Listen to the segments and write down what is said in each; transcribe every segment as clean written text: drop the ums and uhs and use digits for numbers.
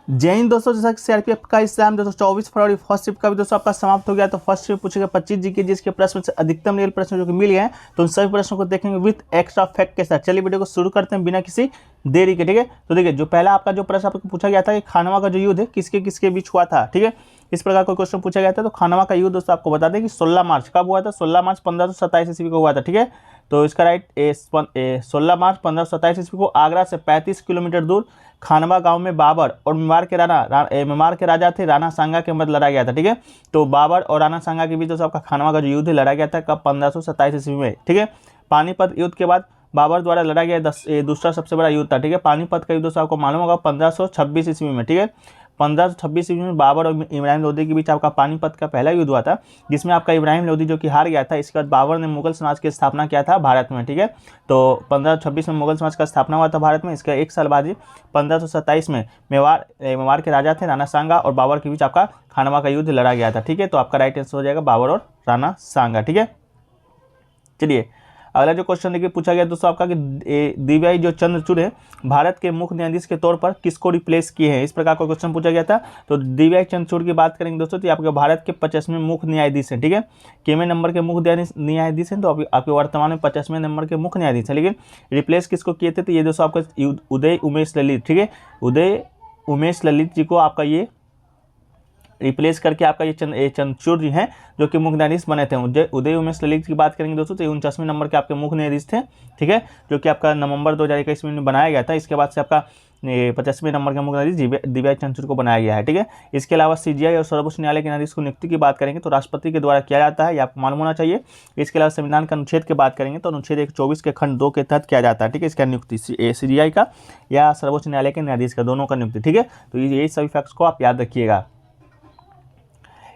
जय हिंद दोस्तों, जैसा कि सीआरपीएफ का एग्जाम 24 फरवरी फर्स्ट शिफ्ट का भी दोस्तों आपका समाप्त हो गया। तो फर्स्ट शिफ्ट पूछेगा 25 जीके जिसके प्रश्न से अधिकतम रियल प्रश्न जो कि मिल गए हैं, तो उन सभी प्रश्नों को देखेंगे विद एक्स्ट्रा फैक्ट के साथ। चलिए वीडियो को शुरू करते हैं बिना किसी देरी के। ठीक है, तो देखिए जो पहला आपका जो प्रश्न आपको पूछा गया था कि खानवा का जो युद्ध है किसके किसके बीच हुआ था। ठीक है, इस प्रकार कोई क्वेश्चन पूछा गया था। तो खानवा का युद्ध दोस्तों आपको बता दें कि 16 मार्च कब हुआ था, 16 मार्च 1527 ईस्वी को हुआ था। ठीक है, तो इसका राइट 16 मार्च 1527 ईस्वी को आगरा से 35 किलोमीटर दूर खानवा गांव में बाबर और मेवाड़ के राजा थे राणा सांगा के मध्य लड़ा गया था। ठीक है, तो बाबर और राणा सांगा के बीच दोस्तों आपका खानवा का जो युद्ध लड़ा गया था कब, 1527 ईस्वी में। ठीक है, पानीपत युद्ध के बाद बाबर द्वारा लड़ा गया दूसरा सबसे बड़ा युद्ध था। ठीक है, पानीपत का युद्ध दोस्तों आपको मालूम होगा 1526 ईस्वी में। ठीक है, 1526 ईस्वी में बाबर और इब्राहिम लोदी के बीच आपका पानीपत का पहला युद्ध हुआ था, जिसमें आपका इब्राहिम लोदी जो कि हार गया था। इसके बाद बाबर ने मुगल समाज की स्थापना किया था भारत में। ठीक है, तो 1526 में मुगल समाज का स्थापना हुआ था भारत में। इसका एक साल बाद ही 1527 में मेवाड़ के राजा थे राणा सांगा और बाबर के बीच आपका खानवा का युद्ध लड़ा गया था। ठीक है, तो आपका राइट आंसर हो जाएगा बाबर और राणा सांगा। ठीक है, चलिए अगला जो क्वेश्चन देखिए पूछा गया दोस्तों आपका कि DVI जो चंद्रचूड़ है भारत के मुख्य न्यायाधीश के तौर पर किसको रिप्लेस किए हैं, इस प्रकार का क्वेश्चन पूछा गया था। तो DVI चंद्रचूड़ की बात करेंगे दोस्तों तो आपके भारत के 50वें मुख्य न्यायाधीश हैं। ठीक है, कितने नंबर के मुख्य न्यायाधीश हैं, तो आपके वर्तमान में 50वें नंबर के मुख्य न्यायाधीश हैं। लेकिन रिप्लेस किसको किए थे, तो ये दोस्तों आपका उदय उमेश ललित। ठीक है, उदय उमेश ललित जी को आपका ये रिप्लेस करके आपका ये चंद्रचूड़ जी हैं जो कि मुख्य न्यायाधीश बने थे। उदय उमेश ललित की बात करेंगे दोस्तों तो 49वें नंबर के आपके मुख्य न्यायाधीश थे। ठीक है, जो कि आपका नवंबर 2021 में बनाया गया था। इसके बाद से आपका 50वें नंबर के मुख्य न्यायाधीश DVI चंद्रचूड़ को बनाया गया है। ठीक है, इसके अलावा CGI और सर्वोच्च न्यायालय के न्यायाधीश को नियुक्ति की बात करेंगे तो राष्ट्रपति के द्वारा किया जाता है, ये आपको मालूम होना चाहिए। इसके अलावा संविधान का अनुच्छेद की बात करेंगे तो अनुच्छेद 124 के खंड 2 के तहत किया जाता है। ठीक है, इसका नियुक्ति CGI का या सर्वोच्च न्यायालय के न्यायाधीश का, दोनों का नियुक्ति। ठीक है, तो ये सभी फैक्ट्स को आप याद रखिएगा।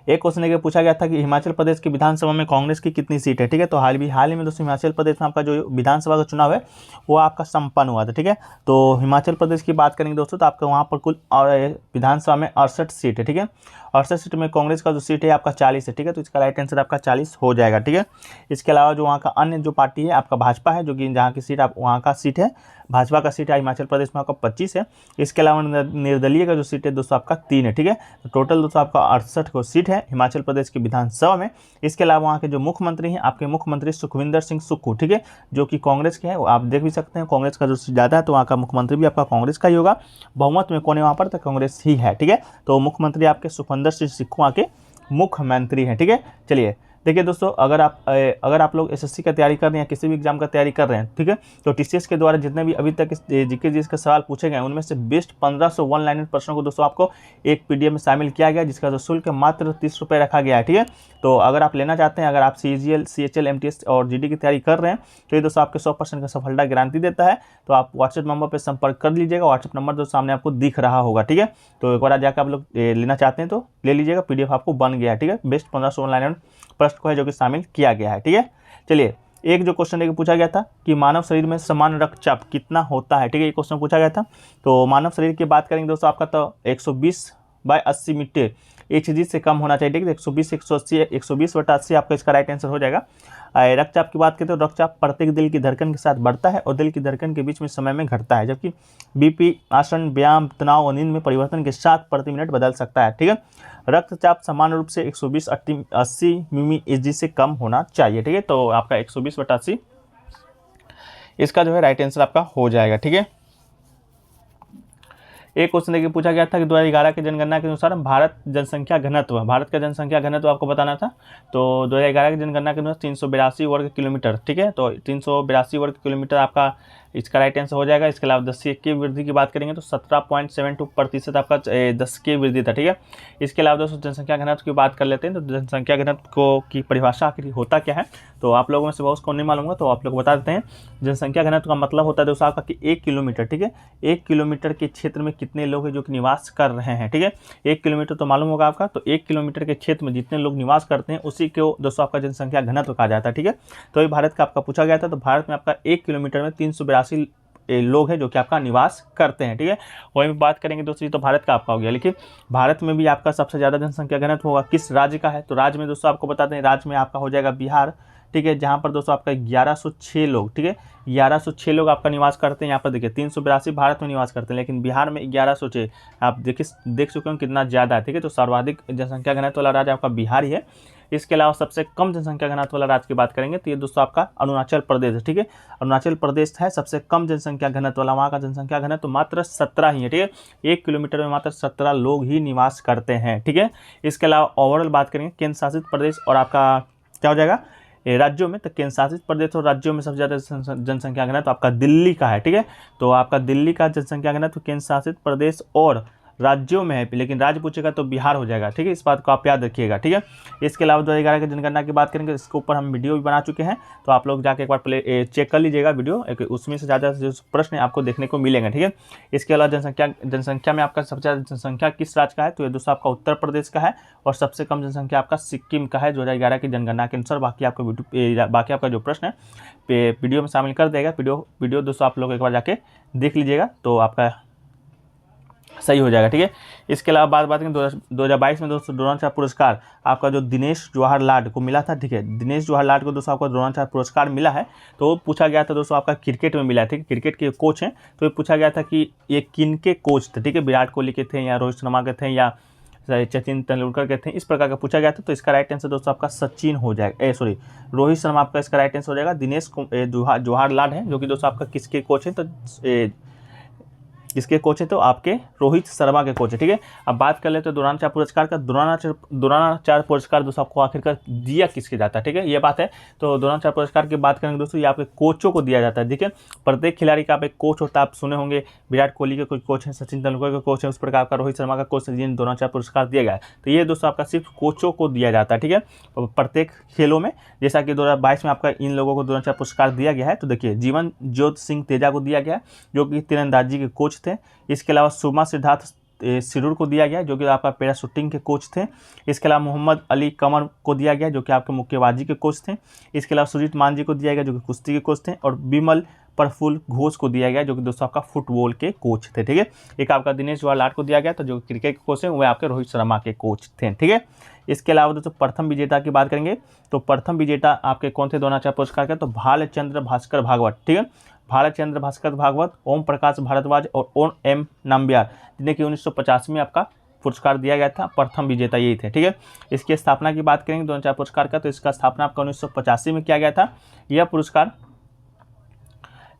एक क्वेश्चन लेकर पूछा गया था कि हिमाचल प्रदेश की विधानसभा में कांग्रेस की कितनी सीट है। ठीक है, तो हाल ही में दोस्तों हिमाचल प्रदेश में आपका जो विधानसभा का चुनाव है वो आपका संपन्न हुआ था। ठीक है, तो हिमाचल प्रदेश की बात करेंगे दोस्तों तो आपका वहाँ पर कुल विधानसभा में 68 सीट है। ठीक है, 68 सीट में कांग्रेस का जो सीट है आपका 40 है। ठीक है, तो इसका राइट आंसर आपका 40 हो जाएगा। ठीक है, इसके अलावा जो वहाँ का अन्य जो पार्टी है आपका भाजपा है, जो कि जहाँ की सीट आप वहाँ का सीट है भाजपा का सीट है हिमाचल प्रदेश में आपका 25 है। इसके अलावा निर्दलीय का जो सीट है दोस्तों आपका 3 है। ठीक है, तो टोटल दोस्तों आपका 68 को सीट है हिमाचल प्रदेश की विधानसभा में। इसके अलावा वहाँ के जो मुख्यमंत्री हैं आपके मुख्यमंत्री सुखविंदर सिंह सुक्खू। ठीक है, जो कि कांग्रेस के हैं, आप देख भी सकते हैं कांग्रेस का जो ज़्यादा है तो वहाँ का मुख्यमंत्री भी आपका कांग्रेस का ही होगा। बहुमत में कौन है वहाँ पर, तो कांग्रेस ही है। ठीक है, तो मुख्यमंत्री आपके सुखविंदर सिंह सुक्खू वहाँ के मुख्यमंत्री हैं। ठीक है, चलिए देखिए दोस्तों अगर आप लोग SSC का तैयारी कर रहे हैं, किसी भी एग्जाम का तैयारी कर रहे हैं, ठीक है, तो TCS के द्वारा जितने भी अभी तक जीके के सवाल पूछे गए उनमें से बेस्ट 1500 वन लाइनर प्रश्नों को दोस्तों आपको एक PDF में शामिल किया गया, जिसका जो शुल्क मात्र 30 रुपये रखा गया है। ठीक है, तो अगर आप लेना चाहते हैं, अगर आप CGL CHL MTS और GD की तैयारी कर रहे हैं तो ये दोस्तों आपके 100% का सफलता गारंटी देता है। तो आप व्हाट्सएप नंबर पर संपर्क कर लीजिएगा, व्हाट्सएप नंबर जो सामने आपको दिख रहा होगा। ठीक है, तो एक बार जाकर आप लोग लेना चाहते हैं तो ले लीजिएगा, PDF आपको बन गया है। ठीक है, बेस्ट 1500 वन लाइनर प्रश्न को है जो कि शामिल किया गया है। ठीक है, चलिए एक जो क्वेश्चन लेके पूछा गया था कि मानव शरीर में सामान्य रक्तचाप कितना होता है। ठीक है, ये क्वेश्चन पूछा गया था। तो मानव शरीर की बात करेंगे दोस्तों आपका तो 120/80 मीटर HG से कम होना चाहिए। ठीक है, 120/80 आपका इसका राइट आंसर हो जाएगा। रक्तचाप की बात करें तो रक्तचाप प्रत्येक दिल की धड़कन के साथ बढ़ता है और दिल की धड़कन के बीच में समय में घटता है, जबकि BP आसन व्यायाम तनाव और नींद में परिवर्तन के साथ प्रति मिनट बदल सकता है। ठीक है, रक्तचाप सामान्य रूप से 120/80 मिमी HG से कम होना चाहिए। ठीक है, तो आपका 120/80 इसका जो है राइट आंसर आपका हो जाएगा। ठीक है, एक क्वेश्चन देखिए पूछा गया था कि 2011 की जनगणना के अनुसार भारत का जनसंख्या घनत्व आपको बताना था। तो 2011 की जनगणना के अनुसार 382 वर्ग किलोमीटर। ठीक है, तो 382 वर्ग किलोमीटर आपका इसका राइट आंसर हो जाएगा। इसके अलावा 10 की वृद्धि की बात करेंगे तो 17.72% आपका 10 की वृद्धि था। ठीक है, इसके अलावा दोस्तों जनसंख्या घनत्व की बात कर लेते हैं। तो जनसंख्या घनत्व को की परिभाषा आखिर होता क्या है, तो आप लोगों में से बहुत को नहीं मालूम होगा तो आप लोग बता देते हैं। जनसंख्या घनत्व का मतलब होता है दोस्तों आपका कि 1 किलोमीटर, ठीक है, 1 किलोमीटर के क्षेत्र में कितने लोग हैं जो कि निवास कर रहे हैं। ठीक है, 1 किलोमीटर तो मालूम होगा आपका, तो 1 किलोमीटर के क्षेत्र में जितने लोग निवास करते हैं उसी को दोस्तों आपका जनसंख्या घनत्व कहा जाता है। ठीक है, तो ये भारत का आपका पूछा गया था। तो भारत में आपका 1 किलोमीटर में 382 लोग हैं जो कि आपका निवास करते हैं। ठीक है, वहीं बात करेंगे दोस्तों तो भारत का आपका हो गया, लेकिन भारत में भी आपका सबसे ज़्यादा जनसंख्या घनत्व होगा किस राज्य का है, तो राज्य में दोस्तों आपको बताते हैं राज्य में आपका हो जाएगा बिहार। ठीक है, जहाँ पर दोस्तों आपका 1106 लोग, ठीक है, 1106 लोग आपका निवास करते हैं। यहाँ पर देखिए 382 भारत में निवास करते हैं, लेकिन बिहार में 1106 आप देख चुके हो कितना ज़्यादा है, ठीक है। तो सर्वाधिक जनसंख्या घनत्व वाला राज्य आपका बिहार ही है। इसके अलावा सबसे कम जनसंख्या घनत्व वाला राज्य की बात करेंगे तो ये दोस्तों आपका अरुणाचल प्रदेश है, ठीक है। अरुणाचल प्रदेश है सबसे कम जनसंख्या घनत्व वाला, वहाँ का जनसंख्या घनत्व मात्र 17 ही है, ठीक है। 1 किलोमीटर में मात्र 17 लोग ही निवास करते हैं, ठीक है। इसके अलावा ओवरऑल बात करेंगे केंद्र शासित प्रदेश और आपका क्या हो जाएगा राज्यों में, तो केंद्र शासित प्रदेश और राज्यों में सबसे ज़्यादा जनसंख्या घनत्व आपका दिल्ली का है, ठीक है। तो आपका दिल्ली का जनसंख्या घनत्व केंद्र शासित प्रदेश और राज्यों में है, लेकिन राज्य पूछेगा तो बिहार हो जाएगा, ठीक है। इस बात को आप याद रखिएगा, ठीक है। इसके अलावा 2011 की जनगणना की बात करेंगे, इसके ऊपर हम वीडियो भी बना चुके हैं, तो आप लोग जाके एक बार चेक कर लीजिएगा वीडियो, उसमें से ज़्यादा जो प्रश्न आपको देखने को मिलेंगे, ठीक है। इसके अलावा जनसंख्या में आपका सबसे ज़्यादा जनसंख्या किस राज्य का है, तो ये दोस्तों आपका उत्तर प्रदेश का है, और सबसे कम जनसंख्या आपका सिक्किम का है 2011 की जनगणना के अनुसार। बाकी आपका जो प्रश्न है वीडियो में शामिल कर देगा, वीडियो दोस्तों आप लोग एक बार जाके देख लीजिएगा तो आपका सही हो जाएगा, ठीक है। इसके अलावा बात करें 2022 में दोस्तों द्रोणाचार्य पुरस्कार आपका जो दिनेश जवाहर लाड को मिला था, ठीक है। दिनेश जवाहर लाड को दोस्तों आपको द्रोणाचार्य पुरस्कार मिला है, तो पूछा गया था दोस्तों आपका क्रिकेट में मिला है, ठीक है। क्रिकेट के कोच हैं, तो ये पूछा गया था कि ये किन के कोच थे, ठीक है। विराट कोहली के थे या रोहित शर्मा के थे या सचिन तेंदुलकर के थे, इस प्रकार का पूछा गया था। तो इसका राइट आंसर दोस्तों आपका सचिन हो जाएगा, रोहित शर्मा आपका इसका राइट आंसर हो जाएगा। दिनेश जवाहर लाड है जो कि दोस्तों आपका किसके कोच हैं, तो किसके कोच है, तो आपके रोहित शर्मा के कोच है, ठीक है। अब बात कर लेते हैं द्रोणाचार्य पुरस्कार का। द्रोणाचार्य पुरस्कार दोस्तों आपको आखिरकार दिया किसके जाता है, ठीक है, ये बात है। तो द्रोणाचार्य पुरस्कार की बात करेंगे दोस्तों, ये आपके कोचों को दिया जाता है, ठीक है। प्रत्येक खिलाड़ी का आप एक कोच होता है, आप सुने होंगे विराट कोहली के कोई कोच हैं, सचिन तेंदुलकर के कोच हैं, उस प्रकार का रोहित शर्मा का कोच है जिन्हें द्रोणाचार्य पुरस्कार दिया गया है। तो ये दोस्तों आपका सिर्फ कोचों को दिया जाता है, ठीक है, प्रत्येक खेलों में। जैसा कि 2022 में आपका इन लोगों को द्रोणाचार्य पुरस्कार दिया गया है, तो देखिए जीवन ज्योति सिंह तेजा को दिया गया है जो कि तीरंदाजी के कोच थे। इसके अलावा सुमा सिद्धार्थ सिरूर को दिया गया जो कि आपका पैराशूटिंग के कोच थे। इसके अलावा मोहम्मद अली कमर को दिया गया जो कि आपके मुक्केबाजी के कोच थे। इसके अलावा सुजीत मांझी को दिया गया जो कि कुश्ती के कोच थे, और बिमल प्रफुल्ल घोष को दिया गया जो कि दोस्तों आपका फुटबॉल के कोच थे, ठीक है। एक आपका दिनेश जवाहर लाड को दिया गया तो जो क्रिकेट के कोच हैं वो आपके रोहित शर्मा के कोच थे, ठीक है। इसके अलावा दोस्तों प्रथम विजेता की बात करेंगे, तो प्रथम विजेता आपके कौन थे द्रोणाचार्य पुरस्कार के, तो भालचंद्र भास्कर भागवत, ठीक है। भालचंद्र भास्कर भागवत, ओम प्रकाश भारद्वाज और ओम एम नाम्बियार, जिन्हें कि 1950 में आपका पुरस्कार दिया गया था। प्रथम विजेता यही थे, ठीक है। इसकी स्थापना की बात करेंगे द्रोणाचार्य पुरस्कार का, तो इसका स्थापना आपका 1985 में किया गया था। यह पुरस्कार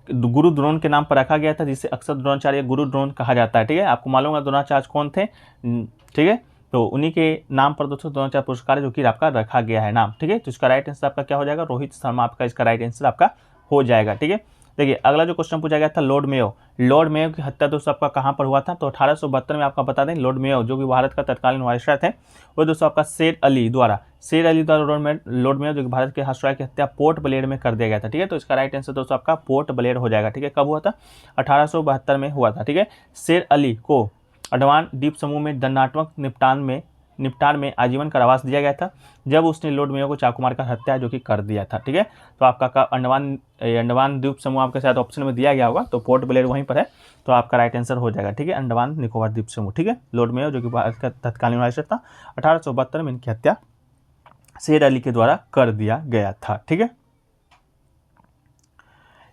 गुरु द्रोण के नाम पर रखा गया था, जिसे अक्सर द्रोणाचार्य गुरु द्रोण कहा जाता है, ठीक है। आपको मालूम है द्रोणाचार्य कौन थे, ठीक है, तो उन्हीं के नाम पर दोस्तों द्रोणाचार्य पुरस्कार जो कि आपका रखा गया है नाम, ठीक है। तो इसका राइट आंसर आपका क्या हो जाएगा, रोहित शर्मा आपका इसका राइट आंसर आपका हो जाएगा, ठीक है। देखिए अगला जो क्वेश्चन पूछा गया था लॉर्ड मेयो की हत्या दोस्तों आपका कहाँ पर हुआ था, तो 1872 में आपका बता दें लॉर्ड मेयो जो कि भारत का तत्कालीन वायसराय थे, वो दोस्तों आपका शेर अली द्वारा लॉर्ड मेयो जो कि भारत के वायसराय की हत्या पोर्ट ब्लेयर में कर दिया गया था, ठीक है। तो इसका राइट आंसर दोस्तों आपका पोर्ट ब्लेयर हो जाएगा, ठीक है। कब हुआ था, 1872 में हुआ था, ठीक है। शेर अली को अंडमान द्वीप समूह में दंडात्मक निपटान में आजीवन कारावास दिया गया था जब उसने लॉर्ड मेयो को चाकू मारकर हत्या जो कि कर दिया था, ठीक है। तो आपका अंडमान द्वीप समूह आपके साथ ऑप्शन में दिया गया होगा, तो पोर्ट ब्लेयर वहीं पर है, तो आपका राइट आंसर हो जाएगा, ठीक है, अंडमान निकोबार द्वीप समूह, ठीक है। लॉर्ड मेयो जो कि भारत का तत्कालीन वायसराय था, 1872 में इनकी हत्या शेर अली के द्वारा कर दिया गया था, ठीक है।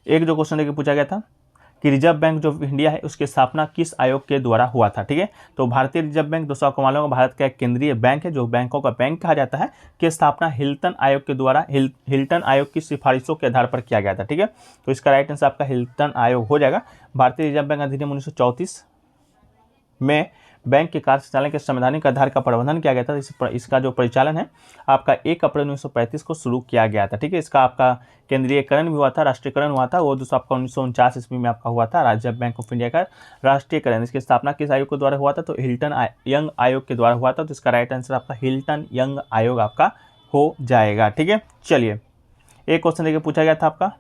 एक जो क्वेश्चन लेके पूछा गया था कि रिजर्व बैंक जो इंडिया है उसकी स्थापना किस आयोग के द्वारा हुआ था, ठीक है। तो भारतीय रिजर्व बैंक दोस्तों आपको मालूम है भारत का एक केंद्रीय बैंक है जो बैंकों का बैंक कहा जाता है, की स्थापना हिल्टन आयोग के द्वारा हिल्टन आयोग की सिफारिशों के आधार पर किया गया था, ठीक है। तो इसका राइट आंसर आपका हिल्टन आयोग हो जाएगा। भारतीय रिजर्व बैंक अधिनियम 1934 में बैंक के कार्य संचालन के संवैधानिक आधार का प्रबंधन किया गया था। इसका जो परिचालन है आपका 1 अप्रैल 1935 को शुरू किया गया था, ठीक है। इसका आपका केंद्रीयकरण भी हुआ था, राष्ट्रीयकरण हुआ था, वो दोस्तों आपका 1949 ईस्वी में आपका हुआ था रिजर्व बैंक ऑफ इंडिया का राष्ट्रीयकरण। इसकी स्थापना किस आयोग के द्वारा हुआ था, तो हिल्टन यंग आयोग के द्वारा हुआ था। तो इसका राइट आंसर आपका हिल्टन यंग आयोग आपका हो जाएगा, ठीक है। चलिए एक क्वेश्चन देखिए पूछा गया था आपका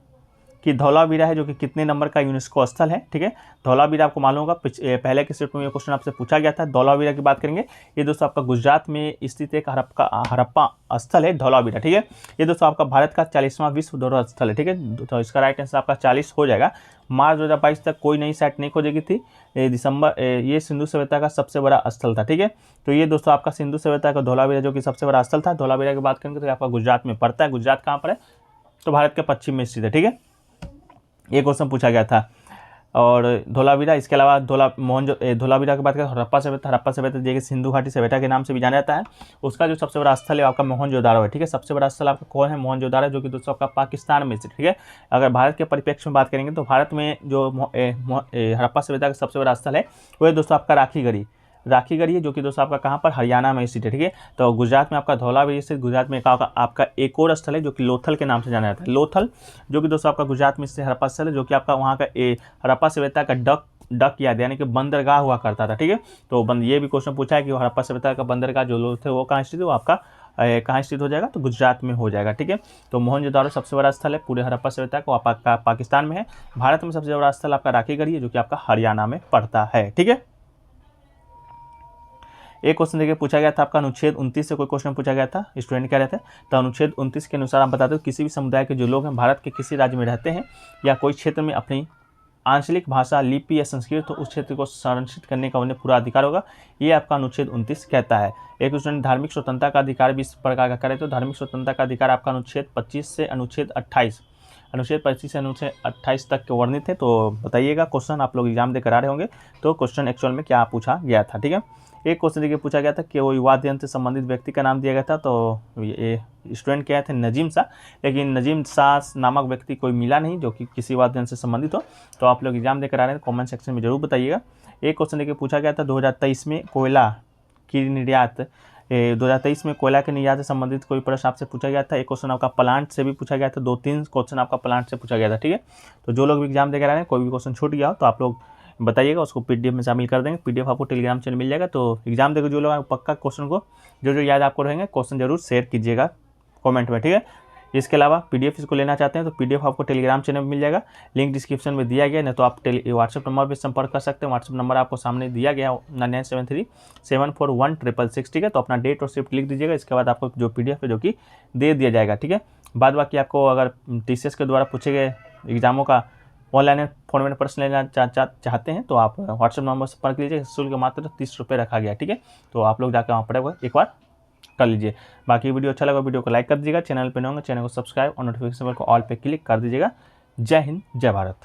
कि धौलावीरा है जो कि कितने नंबर का यूनेस्को स्थल है, ठीक है। धौलावीरा आपको मालूम होगा पहले के सेट में ये क्वेश्चन आपसे पूछा गया था। धौलावीरा की बात करेंगे, ये दोस्तों आपका गुजरात में स्थित एक हड़प्पा स्थल है धौलावीरा, ठीक है। ये दोस्तों आपका भारत का 40वां विश्व धरोहर स्थल है, ठीक है। तो इसका राइट आंसर आपका 40 हो जाएगा। मार्च 2022 तक कोई नई साइट नहीं खोजी गई थी। ये सिंधु सभ्यता का सबसे बड़ा स्थल था, ठीक है। तो ये दोस्तों आपका सिंधु सभ्यता का धौलावीरा जो कि सबसे बड़ा स्थल था। धौलावीरा की बात करेंगे तो आपका गुजरात में पड़ता है। गुजरात कहाँ पर है, तो भारत के पश्चिम में स्थित है। ठीक है, ये क्वेश्चन पूछा गया था। और धोलावीरा, इसके अलावा धोलावीरा की बात करें, हड़प्पा सभ्यता देखिए सिंधु घाटी सभ्यता के नाम से भी जाना जाता है। उसका जो सबसे बड़ा स्थल है आपका मोहनजोदारो है। ठीक है, सबसे बड़ा स्थल आपका कौन है? मोहनजोदारो, जो कि दोस्तों आपका पाकिस्तान में स्थित। ठीक है, अगर भारत के परिप्रेक्ष्य में बात करेंगे तो भारत में जो हड़प्पा सभ्यता का सबसे बड़ा स्थल है वो है दोस्तों आपका राखीगढ़ी है, जो कि दोस्तों आपका कहाँ पर? हरियाणा में स्थित है। ठीक है, तो गुजरात में आपका धौलावीरा स्थित, गुजरात में आपका एक और स्थल है जो कि लोथल के नाम से जाना जाता है। लोथल, जो कि दोस्तों आपका गुजरात में स्थित हड़प्पा स्थल है, जो कि आपका वहाँ का हड़प्पा सभ्यता का डक याद यानी कि बंदरगाह हुआ करता था। ठीक है, तो ये भी क्वेश्चन पूछा है कि हड़प्पा सभ्यता का बंदरगाह जो लोथल वो कहाँ स्थित है? वो आपका कहाँ स्थित हो जाएगा? तो गुजरात में हो जाएगा। ठीक है, तो मोहनजोदारो सबसे बड़ा स्थल है पूरे हड़प्पा सभ्यता का, आपका पाकिस्तान में है। भारत में सबसे बड़ा स्थल आपका राखीगढ़ी है, जो कि आपका हरियाणा में पड़ता है। ठीक है, एक क्वेश्चन देखिए पूछा गया था आपका अनुच्छेद 29 से कोई क्वेश्चन पूछा गया था, स्टूडेंट कह रहे थे। तो अनुच्छेद 29 के अनुसार आप बताते हो किसी भी समुदाय के जो लोग हैं भारत के किसी राज्य में रहते हैं या कोई क्षेत्र में अपनी आंचलिक भाषा, लिपि या संस्कृति, तो उस क्षेत्र को संरक्षित करने का उन्हें पूरा अधिकार होगा। ये आपका अनुच्छेद 29 कहता है। एक स्टूडेंट धार्मिक स्वतंत्रता का अधिकार भी इस प्रकार का करे, तो धार्मिक स्वतंत्रता का अधिकार आपका अनुच्छेद 25 से अनुच्छेद 28 से अनुच्छेद 28 तक के वर्णित है। तो बताइएगा, क्वेश्चन आप लोग एग्जाम देकर आ रहे होंगे तो क्वेश्चन एक्चुअल में क्या पूछा गया था। ठीक है, एक क्वेश्चन देखिए पूछा गया था कि वो वाद्य यंत्र से संबंधित व्यक्ति का नाम दिया गया था। तो ये स्टूडेंट क्या थे? नजीम शाह, लेकिन नजीम शाह नामक व्यक्ति कोई मिला नहीं जो कि किसी वाद्य यंत्र से संबंधित हो। तो आप लोग एग्जाम देकर आ रहे हैं, कमेंट सेक्शन में जरूर बताइएगा। एक क्वेश्चन देखिए पूछा गया था 2023 में कोयला की निर्यात 2023 में कोयला के निर्यात से संबंधित कोई प्रश्न आपसे पूछा गया था। एक क्वेश्चन आपका प्लांट से भी पूछा गया था, 2-3 क्वेश्चन आपका प्लांट से पूछा गया था। ठीक है, तो जो लोग भी एग्जाम देकर आ रहे हैं, कोई भी क्वेश्चन छूट गया हो तो आप लोग बताइएगा, उसको पीडीएफ में शामिल कर देंगे। पीडीएफ आपको टेलीग्राम चैनल मिल जाएगा। तो एग्जाम देकर जो लोग पक्का क्वेश्चन को जो याद आपको रहेंगे, क्वेश्चन जरूर शेयर कीजिएगा कमेंट में। ठीक है, इसके अलावा पीडीएफ इसको लेना चाहते हैं तो पीडीएफ आपको टेलीग्राम चैनल में मिल जाएगा, लिंक डिस्क्रिप्शन में दिया गया है। नहीं तो आप व्हाट्सएप नंबर पर संपर्क कर सकते हैं। व्हाट्सएप नंबर आपको सामने दिया गया है 9973741666। ठीक है, तो अपना डेट और शिफ्ट लिख दीजिएगा। इसके बाद आपको जो पीडीएफ है जो कि दे दिया जाएगा। ठीक है, बाद बाकी आपको अगर टीसीएस के द्वारा पूछे गए एग्जामों का ऑनलाइन फॉर्मेट में प्रश्न लेना चाहते हैं तो आप व्हाट्सएप नंबर से संपर्क लीजिए। शुल्क मात्र 30 रुपये रखा गया। ठीक है, तो आप लोग जाकर वहाँ पर एक बार कर लीजिए। बाकी वीडियो अच्छा लगा वीडियो को लाइक कर दीजिएगा, चैनल पे नए होंगे चैनल को सब्सक्राइब और नोटिफिकेशन बेल को ऑल पे क्लिक कर दीजिएगा। जय हिंद, जय भारत।